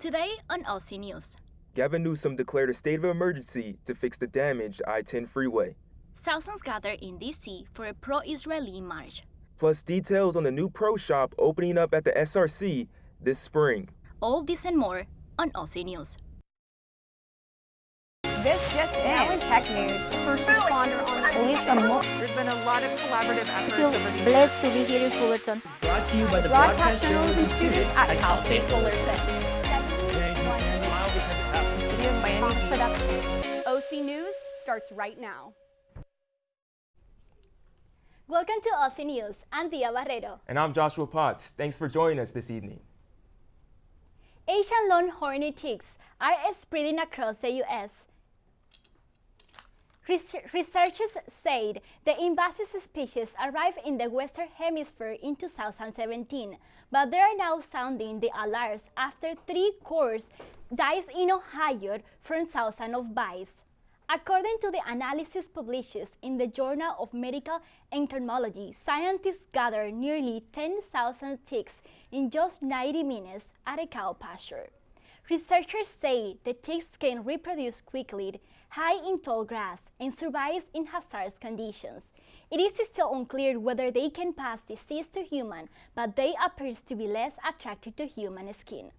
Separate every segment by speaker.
Speaker 1: Today on Aussie News.
Speaker 2: Gavin Newsom declared a state of emergency to fix the damaged I-10 Freeway.
Speaker 1: Thousands gather in D.C. for a pro-Israeli march.
Speaker 2: Plus details on the new pro shop opening up at the SRC this spring.
Speaker 1: All this and more on Aussie News.
Speaker 3: This just now in tech news, the first responder on
Speaker 4: There's been a lot of collaborative efforts over the years.
Speaker 3: Blessed to be here in Fullerton.
Speaker 5: Brought to you by the Broadcast Journalism students
Speaker 3: at Cal State Fullerton.
Speaker 4: OC News starts right now.
Speaker 1: Welcome to Aussie News. I'm Dia Barrero.
Speaker 2: And I'm Joshua Potts. Thanks for joining us this evening.
Speaker 1: Asian long-horny ticks are spreading across the U.S. Researchers said the invasive species arrived in the Western Hemisphere in 2017, but they are now sounding the alarms after 3 cows died in Ohio from thousands of bites. According to the analysis published in the Journal of Medical Entomology, scientists gathered nearly 10,000 ticks in just 90 minutes at a cow pasture. Researchers say the ticks can reproduce quickly, high in tall grass, and survive in hazardous conditions. It is still unclear whether they can pass disease to humans, but they appear to be less attracted to human skin.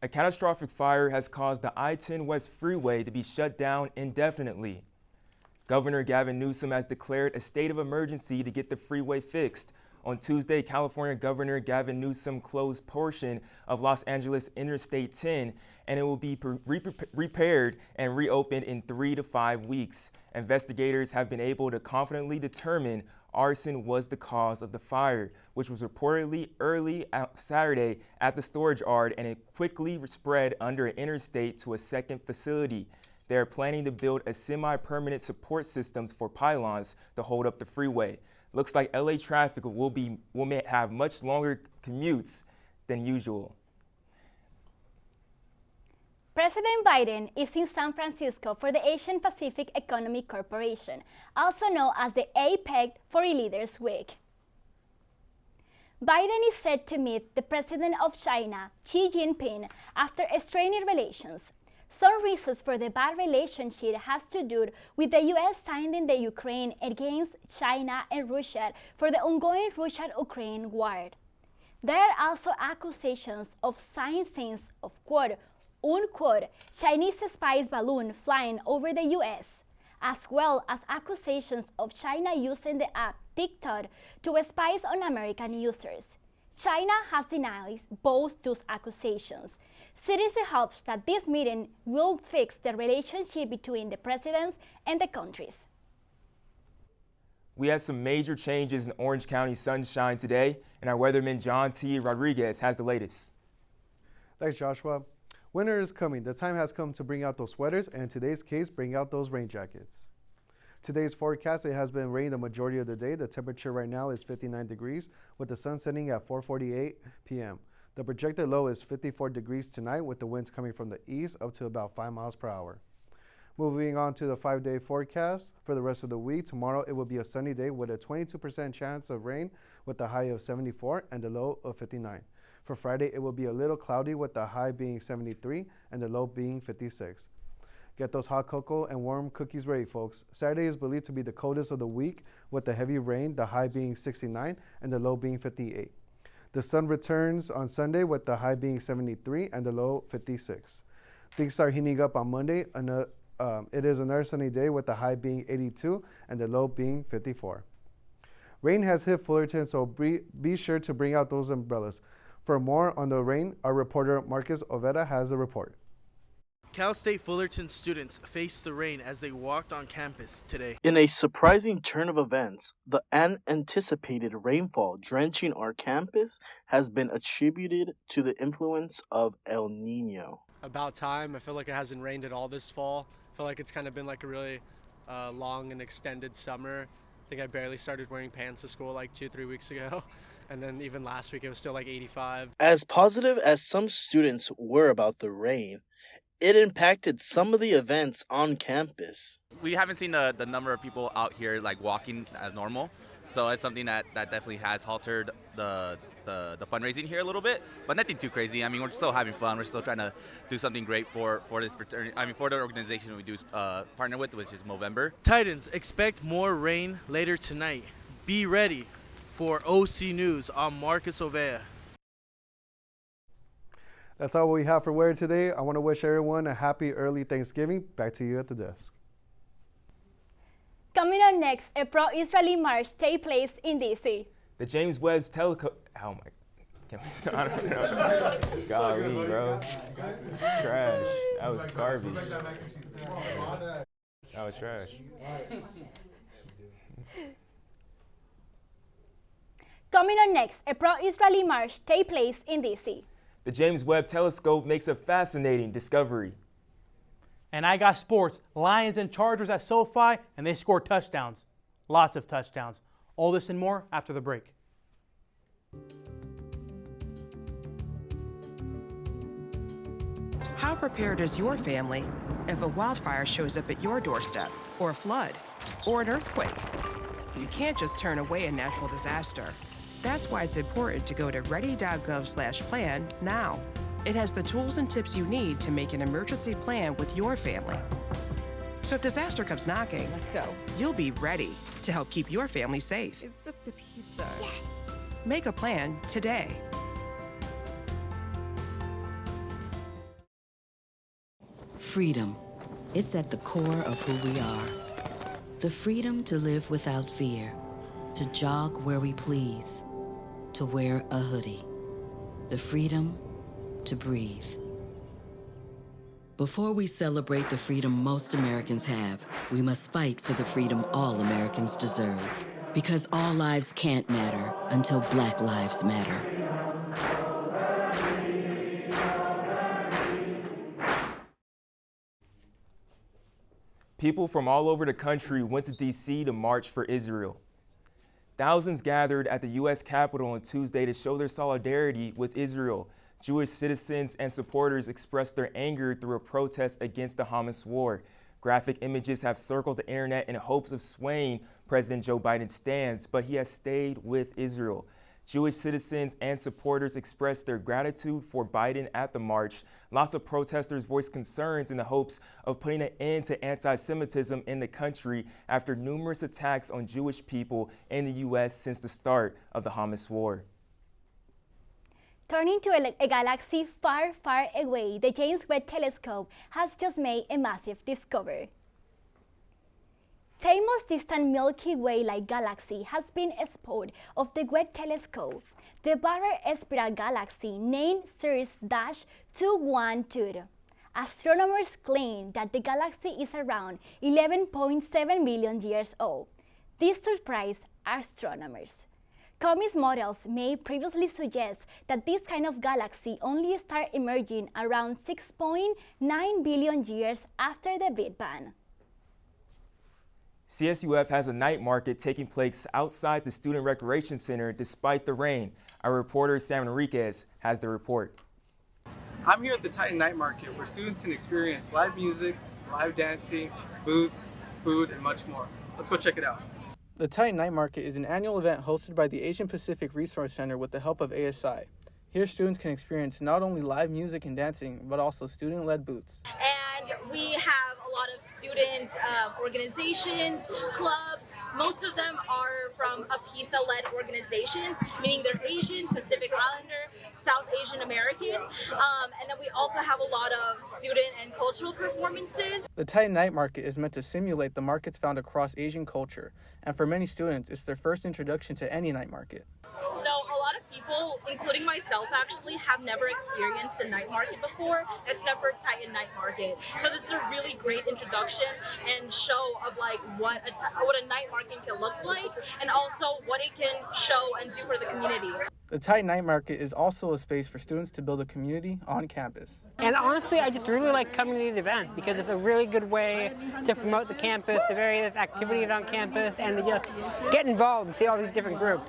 Speaker 2: A catastrophic fire has caused the I-10 West Freeway to be shut down indefinitely. Governor Gavin Newsom has declared a state of emergency to get the freeway fixed. On Tuesday, California Governor Gavin Newsom closed portion of Los Angeles Interstate 10, and it will be repaired and reopened in 3 to 5 weeks. Investigators have been able to confidently determine arson was the cause of the fire, which was reportedly early Saturday at the storage yard, and it quickly spread under an interstate to a second facility. They are planning to build a semi-permanent support systems for pylons to hold up the freeway. Looks like LA traffic will have much longer commutes than usual.
Speaker 1: President Biden is in San Francisco for the Asian Pacific Economic Corporation, also known as the APEC Foreign Leaders Week. Biden is set to meet the president of China, Xi Jing Ping, after strained relations. Some reasons for the bad relationship has to do with the U.S. signing the Ukraine against China and Russia for the ongoing Russia-Ukraine war. There are also accusations of sightings of quote-unquote Chinese spy balloon flying over the U.S., as well as accusations of China using the app TikTok to spy on American users. China has denied both those accusations. CDC hopes that this meeting will fix the relationship between the presidents and the countries.
Speaker 2: We had some major changes in Orange County sunshine today, and our weatherman John T. Rodriguez has the latest.
Speaker 6: Thanks, Joshua. Winter is coming. The time has come to bring out those sweaters, and in today's case, bring out those rain jackets. Today's forecast, it has been raining the majority of the day. The temperature right now is 59 degrees, with the sun setting at 4:48 p.m. The projected low is 54 degrees tonight, with the winds coming from the east up to about 5 miles per hour. Moving on to the 5-day forecast for the rest of the week. Tomorrow, it will be a sunny day with a 22% chance of rain with a high of 74 and the low of 59. For Friday, it will be a little cloudy with the high being 73 and the low being 56. Get those hot cocoa and warm cookies ready, folks. Saturday is believed to be the coldest of the week with the heavy rain, the high being 69 and the low being 58. The sun returns on Sunday with the high being 73 and the low 56. Things start heating up on Monday. It is another sunny day with the high being 82 and the low being 54. Rain has hit Fullerton, so be sure to bring out those umbrellas. For more on the rain, our reporter Marcus Oveda has a report.
Speaker 7: Cal State Fullerton students faced the rain as they walked on campus today.
Speaker 8: In a surprising turn of events, the unanticipated rainfall drenching our campus has been attributed to the influence of El Nino.
Speaker 9: About time. I feel like it hasn't rained at all this fall. I feel like it's kind of been like a really long and extended summer. I think I barely started wearing pants to school like 2-3 weeks ago. And then even last week it was still like 85.
Speaker 8: As positive as some students were about the rain, it impacted some of the events on campus.
Speaker 10: We haven't seen the number of people out here like walking as normal, so it's something that definitely has halted the the fundraising here a little bit, but nothing too crazy. I mean, we're still having fun. We're still trying to do something great for this fraternity. I mean, for the organization we do partner with, which is Movember.
Speaker 7: Titans, expect more rain later tonight. Be ready for OC News. I'm Marcus Ovea.
Speaker 6: That's all we have for Weather today. I want to wish everyone a happy early Thanksgiving. Back to you at the desk.
Speaker 1: Coming up next, a pro-Israeli march takes place in D.C.
Speaker 2: The James Webb's telescope. Oh my. Can we start? I don't know. Golly, bro. Trash. That was garbage. That was trash.
Speaker 1: Coming up next, a pro-Israeli march takes place in D.C.
Speaker 2: The James Webb Telescope makes a fascinating discovery.
Speaker 11: And I got sports. Lions and Chargers at SoFi, and they scored touchdowns. Lots of touchdowns. All this and more after the break.
Speaker 12: How prepared is your family if a wildfire shows up at your doorstep, or a flood, or an earthquake? You can't just turn away a natural disaster. That's why it's important to go to ready.gov/plan now. It has the tools and tips you need to make an emergency plan with your family. So if disaster comes knocking,
Speaker 13: let's go.
Speaker 12: You'll be ready to help keep your family safe.
Speaker 13: It's just a pizza.
Speaker 12: Yes. Make a plan today.
Speaker 14: Freedom. It's at the core of who we are. The freedom to live without fear, to jog where we please, to wear a hoodie. The freedom to breathe. Before we celebrate the freedom most Americans have, we must fight for the freedom all Americans deserve. Because all lives can't matter until Black lives matter.
Speaker 2: People from all over the country went to D.C. to march for Israel. Thousands gathered at the U.S. Capitol on Tuesday to show their solidarity with Israel. Jewish citizens and supporters expressed their anger through a protest against the Hamas war. Graphic images have circled the internet in hopes of swaying President Joe Biden's stance, but he has stayed with Israel. Jewish citizens and supporters expressed their gratitude for Biden at the march. Lots of protesters voiced concerns in the hopes of putting an end to anti-Semitism in the country after numerous attacks on Jewish people in the U.S. since the start of the Hamas war.
Speaker 1: Turning to a galaxy far, far away, the James Webb Telescope has just made a massive discovery. The most distant Milky Way-like galaxy has been spotted of the Webb Telescope, the Barrer Spiral Galaxy, named Sirius-212. Astronomers claim that the galaxy is around 11.7 million years old. This surprised astronomers. COMET models may previously suggest that this kind of galaxy only started emerging around 6.9 billion years after the Big Bang.
Speaker 2: CSUF has a night market taking place outside the Student Recreation Center despite the rain. Our reporter Sam Enriquez has the report.
Speaker 15: I'm here at the Titan Night Market where students can experience live music, live dancing, booths, food, and much more. Let's go check it out.
Speaker 16: The Titan Night Market is an annual event hosted by the Asian Pacific Resource Center with the help of ASI. Here students can experience not only live music and dancing, but also student-led booths.
Speaker 17: And we have a lot of student organizations, clubs. Most of them are from APEC-led organizations, meaning they're Asian, Pacific Islander, South Asian American. And then we also have a lot of student and cultural performances.
Speaker 16: The Titan Night Market is meant to simulate the markets found across Asian culture. And for many students, it's their first introduction to any night market.
Speaker 17: So a lot of people, including myself actually, have never experienced a night market before, except for Titan Night Market. So this is a really great introduction and show of like what a night market can look like, and also what it can show and do for the community.
Speaker 16: The Titan Night Market is also a space for students to build a community on campus.
Speaker 18: And honestly, I just really like coming to these events because it's a really good way to promote the campus, the various activities on campus, and to just get involved and see all these different groups.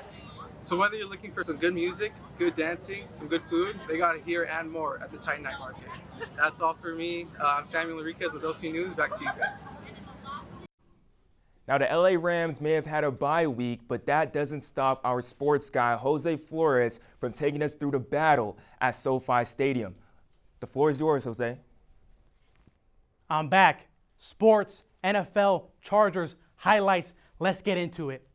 Speaker 15: So whether you're looking for some good music, good dancing, some good food, they got it here and more at the Titan Night Market. That's all for me. I'm Samuel Enriquez with OC News. Back to you guys.
Speaker 2: Now, the LA Rams may have had a bye week, but that doesn't stop our sports guy, Jose Flores, from taking us through the battle at SoFi Stadium. The floor is yours, Jose.
Speaker 11: I'm back. Sports, NFL, Chargers, highlights. Let's get into it.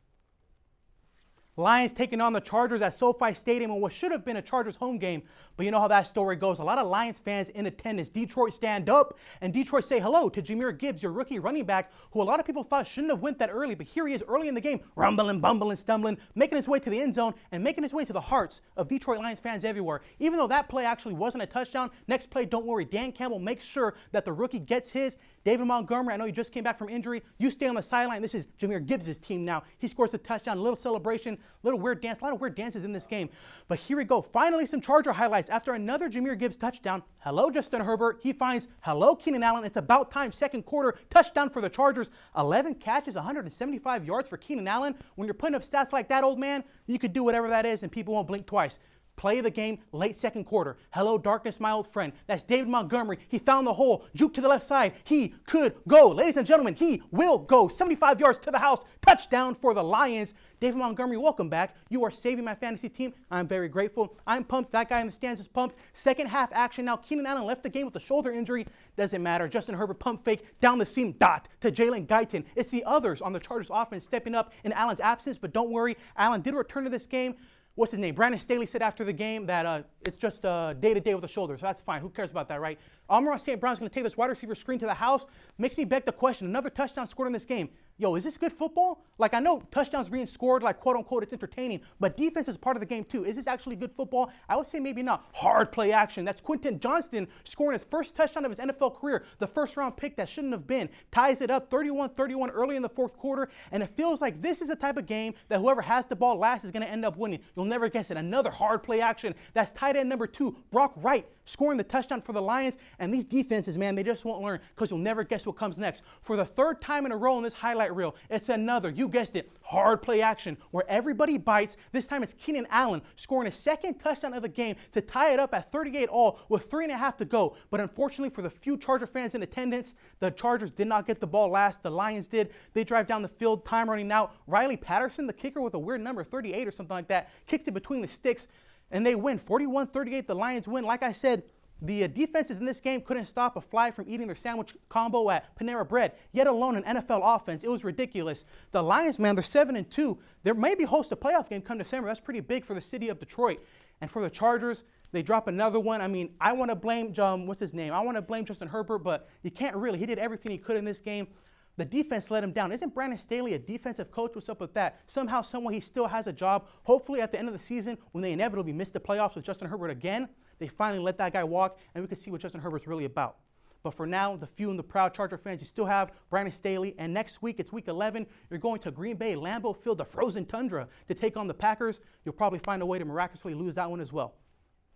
Speaker 11: Lions taking on the Chargers at SoFi Stadium in what should have been a Chargers home game. But you know how that story goes. A lot of Lions fans in attendance. Detroit stand up and Detroit say hello to Jahmyr Gibbs, your rookie running back, who a lot of people thought shouldn't have went that early. But here he is early in the game, rumbling, bumbling, stumbling, making his way to the end zone and making his way to the hearts of Detroit Lions fans everywhere. Even though that play actually wasn't a touchdown, next play, don't worry, Dan Campbell makes sure that the rookie gets his. David Montgomery, I know you just came back from injury. You stay on the sideline. This is Jahmyr Gibbs' team now. He scores a touchdown, a little celebration, a little weird dance, a lot of weird dances in this game. But here we go. Finally, some Charger highlights. After another Jahmyr Gibbs touchdown, hello Justin Herbert. He finds hello Keenan Allen. It's about time. Second quarter, touchdown for the Chargers. 11 catches, 175 yards for Keenan Allen. When you're putting up stats like that, old man, you could do whatever that is and people won't blink twice. Play of the game, late second quarter. Hello, darkness, my old friend. That's David Montgomery. He found the hole. Juke to the left side. He could go. Ladies and gentlemen, he will go. 75 yards to the house. Touchdown for the Lions. David Montgomery, welcome back. You are saving my fantasy team. I'm very grateful. I'm pumped. That guy in the stands is pumped. Second half action now. Keenan Allen left the game with a shoulder injury. Doesn't matter. Justin Herbert pump fake down the seam. Dot to Jalen Guyton. It's the others on the Chargers offense stepping up in Allen's absence, but don't worry. Allen did return to this game. What's his name? Brandon Staley said after the game that it's just day-to-day with the shoulder, so that's fine. Who cares about that, right? Amon-Ra St. Brown's going to take this wide receiver screen to the house. Makes me beg the question, another touchdown scored in this game. Yo, is this good football? Like, I know touchdowns being scored, like, quote-unquote, it's entertaining, but defense is part of the game, too. Is this actually good football? I would say maybe not. Hard play action. That's Quentin Johnston scoring his first touchdown of his NFL career, the first-round pick that shouldn't have been. Ties it up 31-31 early in the fourth quarter, and it feels like this is the type of game that whoever has the ball last is going to end up winning. You'll never guess it. Another hard play action. That's tight end number 2, Brock Wright, scoring the touchdown for the Lions. And these defenses, man, they just won't learn because you'll never guess what comes next. For the third time in a row in this highlight reel, it's another, you guessed it, hard play action where everybody bites. This time it's Keenan Allen scoring a second touchdown of the game to tie it up at 38 all with 3.5 to go. But unfortunately for the few Charger fans in attendance, the Chargers did not get the ball last. The Lions did. They drive down the field, time running out. Riley Patterson, the kicker with a weird number, 38 or something like that, kicks it between the sticks. And they win 41-38. The Lions win. Like I said, the defenses in this game couldn't stop a fly from eating their sandwich combo at Panera Bread, yet alone an NFL offense. It was ridiculous. The Lions, man, they're 7-2. They maybe host a playoff game come December. That's pretty big for the city of Detroit. And for the Chargers, they drop another one. I mean, I want to blame, what's his name? I want to blame Justin Herbert, but you can't really. He did everything he could in this game. The defense let him down. Isn't Brandon Staley a defensive coach? What's up with that? Somehow, someway, he still has a job. Hopefully, at the end of the season, when they inevitably miss the playoffs with Justin Herbert again, they finally let that guy walk, and we can see what Justin Herbert's really about. But for now, the few and the proud Charger fans, you still have Brandon Staley. And next week, it's week 11. You're going to Green Bay, Lambeau Field, the frozen tundra, to take on the Packers. You'll probably find a way to miraculously lose that one as well.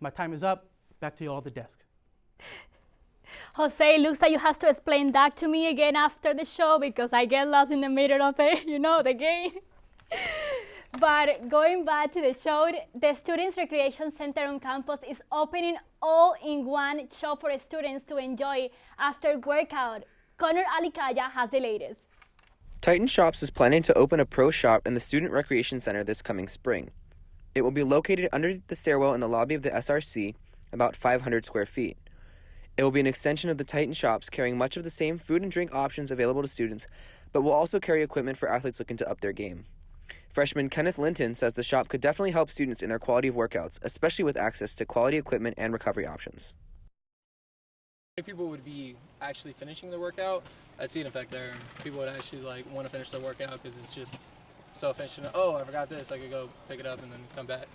Speaker 11: My time is up. Back to you all at the desk.
Speaker 1: Jose, looks like you have to explain that to me again after the show because I get lost in the middle of the game. But going back to the show, the Students Recreation Center on campus is opening all-in-one shop for students to enjoy after workout. Connor Alicaya has the latest.
Speaker 13: Titan Shops is planning to open a pro shop in the Student Recreation Center this coming spring. It will be located under the stairwell in the lobby of the SRC, about 500 square feet. It will be an extension of the Titan Shops, carrying much of the same food and drink options available to students, but will also carry equipment for athletes looking to up their game. Freshman Kenneth Linton says the shop could definitely help students in their quality of workouts, especially with access to quality equipment and recovery options.
Speaker 19: People would be actually finishing the workout, I'd see an effect there. People would actually want to finish the workout because it's just so efficient. Oh, I forgot this, I could go pick it up and then come back.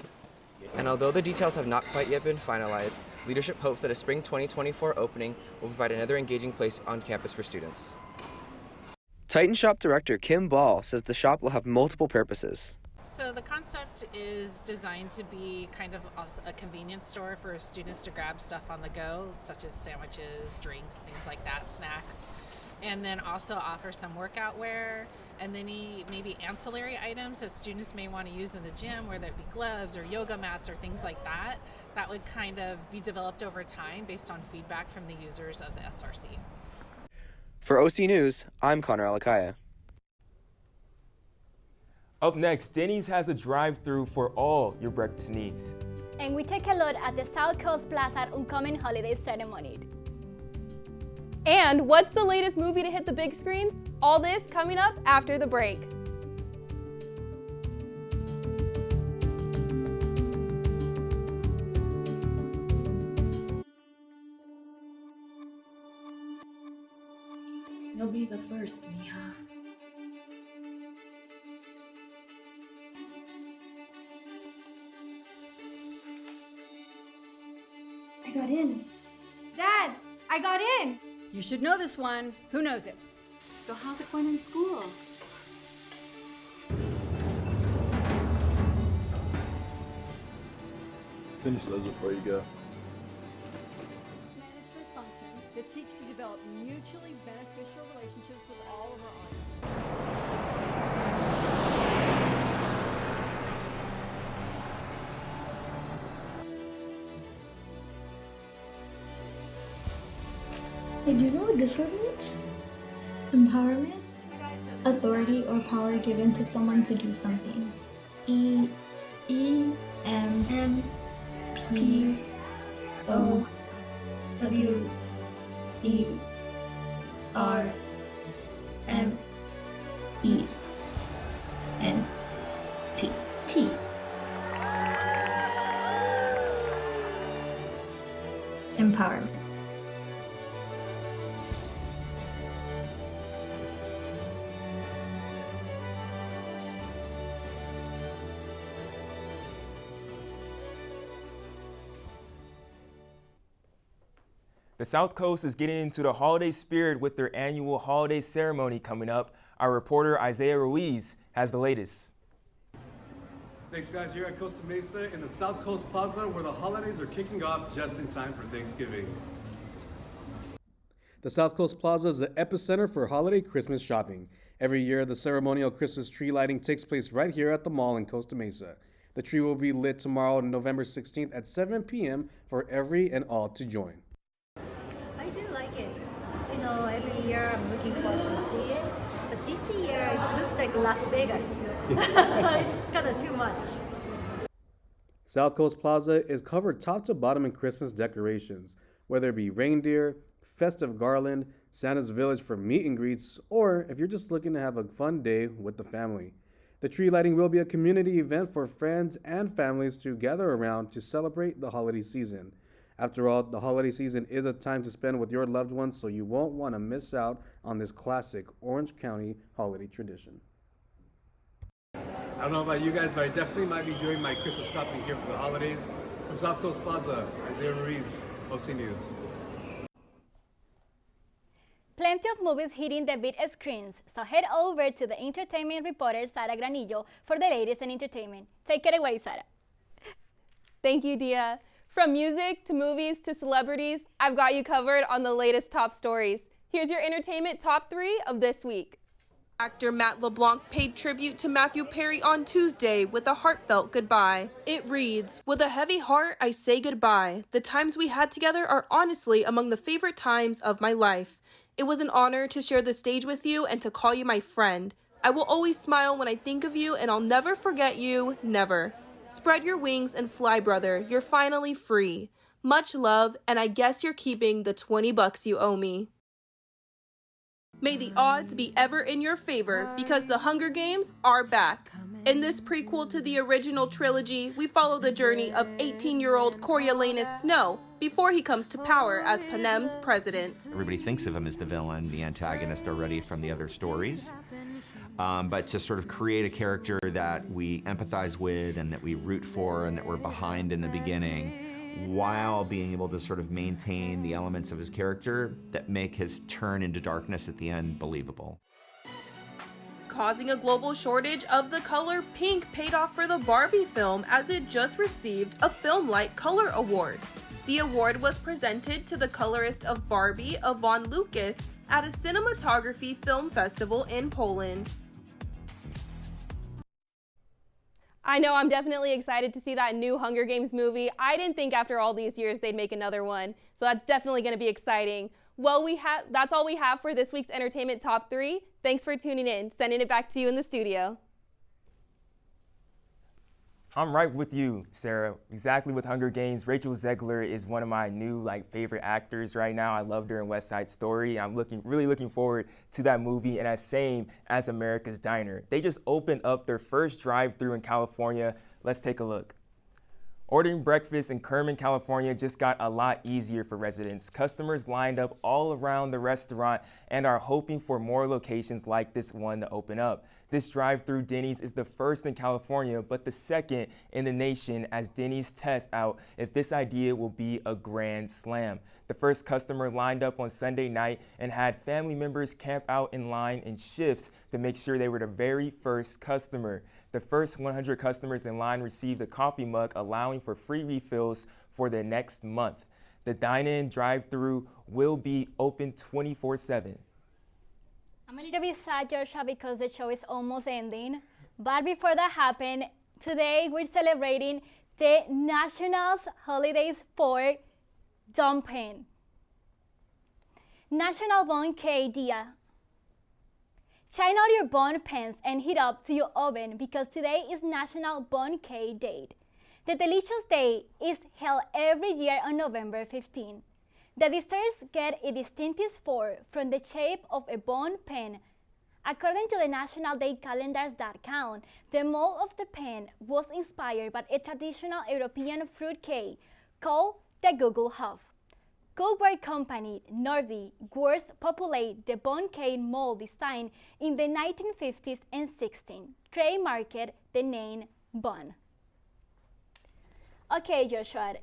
Speaker 13: And although the details have not quite yet been finalized, leadership hopes that a spring 2024 opening will provide another engaging place on campus for students. Titan Shop Director Kim Ball says the shop will have multiple purposes.
Speaker 20: So the concept is designed to be kind of a convenience store for students to grab stuff on the go, such as sandwiches, drinks, things like that, snacks. And then also offer some workout wear and then maybe ancillary items that students may want to use in the gym, whether it be gloves or yoga mats or things like that. That would kind of be developed over time based on feedback from the users of the SRC.
Speaker 13: For OC News, I'm Connor Alicaya.
Speaker 2: Up next, Denny's has a drive-thru for all your breakfast needs.
Speaker 1: And we take a look at the South Coast Plaza upcoming holiday ceremony.
Speaker 21: And what's the latest movie to hit the big screens? All this coming up after the break.
Speaker 5: You'll be the first, Mija.
Speaker 22: I got in. Dad, I got in.
Speaker 23: You should know this one. Who knows it?
Speaker 22: So how's it going in school?
Speaker 24: Finish those before you go.
Speaker 23: Management function that seeks to develop mutually beneficial relationships with all of our audience.
Speaker 22: Hey, do you know what this word means? Empowerment? Authority or power given to someone to do something. EMPOWERMENT. Empowerment.
Speaker 2: The South Coast is getting into the holiday spirit with their annual holiday ceremony coming up. Our reporter Isaiah Ruiz has the latest.
Speaker 25: Thanks, guys. Here at Costa Mesa in the South Coast Plaza, where the holidays are kicking off just in time for Thanksgiving. The South Coast Plaza is the epicenter for holiday Christmas shopping. Every year, the ceremonial Christmas tree lighting takes place right here at the mall in Costa Mesa. The tree will be lit tomorrow, November 16th at 7 p.m. for every and all to join.
Speaker 26: I do like it. You know, every year I'm looking forward to see it. But this year it looks like Las Vegas. It's kind of too much.
Speaker 25: South Coast Plaza is covered top to bottom in Christmas decorations, whether it be reindeer, festive garland, Santa's village for meet and greets, or if you're just looking to have a fun day with the family. The tree lighting will be a community event for friends and families to gather around to celebrate the holiday season. After all, the holiday season is a time to spend with your loved ones, so you won't want to miss out on this classic Orange County holiday tradition. I don't know about you guys, but I definitely might be doing my Christmas shopping here for the holidays. From South Coast Plaza, Isaiah Ruiz, OC News.
Speaker 1: Plenty of movies hitting the big screens, so head over to the entertainment reporter Sara Granillo for the latest in entertainment. Take it away, Sara.
Speaker 21: Thank you, Dia. From music to movies to celebrities, I've got you covered on the latest top stories. Here's your entertainment top 3 of this week.
Speaker 27: Actor Matt LeBlanc paid tribute to Matthew Perry on Tuesday with a heartfelt goodbye. It reads, "With a heavy heart, I say goodbye. The times we had together are honestly among the favorite times of my life. It was an honor to share the stage with you and to call you my friend. I will always smile when I think of you, and I'll never forget you, never. Spread your wings and fly, brother. You're finally free. Much love, and I guess you're keeping the $20 you owe me." May the odds be ever in your favor, because the Hunger Games are back. In this prequel to the original trilogy, we follow the journey of 18-year-old Coriolanus Snow before he comes to power as Panem's president.
Speaker 28: Everybody thinks of him as the villain, the antagonist already from the other stories. But to sort of create a character that we empathize with and that we root for and that we're behind in the beginning, while being able to sort of maintain the elements of his character that make his turn into darkness at the end believable.
Speaker 27: Causing a global shortage of the color pink paid off for the Barbie film as it just received a Film Light Color Award. The award was presented to the colorist of Barbie, Yvonne Lucas, at a cinematography film festival in Poland.
Speaker 21: I know, I'm definitely excited to see that new Hunger Games movie. I didn't think after all these years they'd make another one, so that's definitely going to be exciting. Well, that's all we have for this week's Entertainment Top 3. Thanks for tuning in. Sending it back to you in the studio.
Speaker 2: I'm right with you, Sarah. Exactly with Hunger Games. Rachel Zegler is one of my new favorite actors right now. I loved her in West Side Story. I'm really looking forward to that movie, and as same as America's Diner. They just opened up their first drive-thru in California. Let's take a look. Ordering breakfast in Kerman, California just got a lot easier for residents. Customers lined up all around the restaurant and are hoping for more locations like this one to open up. This drive-through Denny's is the first in California, but the second in the nation as Denny's tests out if this idea will be a grand slam. The first customer lined up on Sunday night and had family members camp out in line in shifts to make sure they were the very first customer. The first 100 customers in line received a coffee mug, allowing for free refills for the next month. The dine-in drive-thru will be open 24/7.
Speaker 1: I'm a little bit sad, Joshua, because the show is almost ending. But before that happens, today we're celebrating the national holidays for dumping. National Bun Cake Day. Shine out your bun pans and heat up to your oven because today is National Bun Cake Day. The delicious day is held every year on November 15. The desserts get a distinctive form from the shape of a bun pan. According to the National Day calendars that count, the mold of the pan was inspired by a traditional European fruit cake called the Google Huff. Cookware company Norby Wurst populated the bun cake mold design in the 1950s and 60s, trademarked the name bun. Okay, Joshua,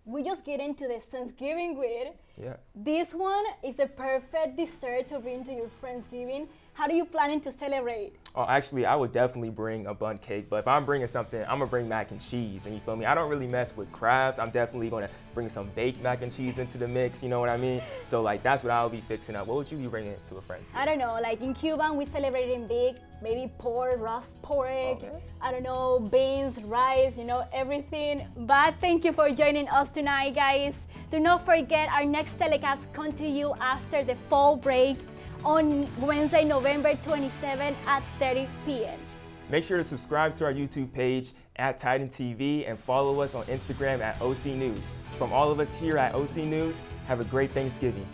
Speaker 1: we just get into the Thanksgiving week.
Speaker 2: Yeah.
Speaker 1: This one is a perfect dessert to bring to your Friendsgiving. How do you plan to celebrate?
Speaker 2: Oh, actually, I would definitely bring a bun cake, but if I'm bringing something, I'm gonna bring mac and cheese, and you feel me? I don't really mess with Kraft. I'm definitely gonna bring some baked mac and cheese into the mix, you know what I mean? So that's what I'll be fixing up. What would you be bringing to a friend's?
Speaker 1: I don't know, in Cuban, we celebrate in big, maybe pork, roast pork, okay. I don't know, beans, rice, everything. But thank you for joining us tonight, guys. Do not forget our next telecast comes to you after the fall break on Wednesday, November 27 at 30 p.m.
Speaker 2: Make sure to subscribe to our YouTube page at Titan TV and follow us on Instagram at OC News. From all of us here at OC News, have a great Thanksgiving.